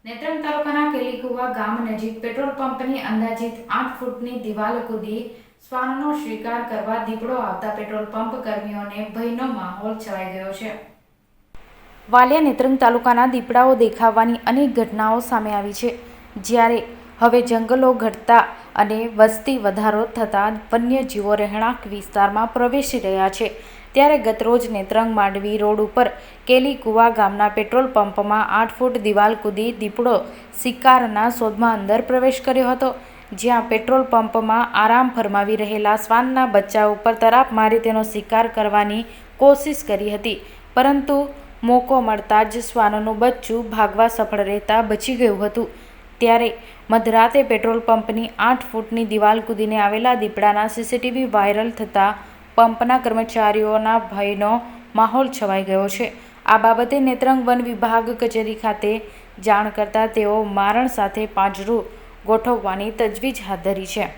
નેત્રંગ તાલુકાના કેલીકુવા ગામ નજીક પેટ્રોલ પંપની અંદાજિત 8 ફૂટની દિવાલ કૂદી શ્વાનનો શિકાર કરવા દીપડો આવતા પેટ્રોલ પંપ કર્મીઓને ભયનો માહોલ છવાઈ ગયો છે. વાલિયા નેત્રંગ તાલુકાના દીપડાઓ દેખાવાની અનેક ઘટનાઓ સામે આવી છે. જ્યારે હવે જંગલો ઘટતા અને વસ્તી વધારો થતાં વન્યજીવો રહેણાંક વિસ્તારમાં પ્રવેશી રહ્યા છે. ત્યારે ગતરોજ નેત્રંગ માંડવી રોડ ઉપર કેલીકુવા ગામના પેટ્રોલ પંપમાં 8 ફૂટ દિવાલ કૂદી દીપડો શિકારના શોધમાં અંદર પ્રવેશ કર્યો હતો. જ્યાં પેટ્રોલ પંપમાં આરામ ફરમાવી રહેલા શ્વાનના બચ્ચા ઉપર તરાપ મારી તેનો શિકાર કરવાની કોશિશ કરી હતી, પરંતુ મોકો મળતા જ શ્વાનનું બચ્ચું ભાગવા સફળ રહેતા બચી ગયું હતું. ત્યારે મધરાતે પેટ્રોલ પંપની 8 ફૂટની દિવાલ કૂદીને આવેલા દીપડાના સીસીટીવી વાયરલ થતાં પંપના કર્મચારીઓના ભયનો માહોલ છવાઈ ગયો છે. આ બાબતે નેત્રંગ વન વિભાગ કચેરી ખાતે જાણ કરતા તેઓ મારણ સાથે પાંજરું ગોઠવવાની તજવીજ હાથ ધરી છે.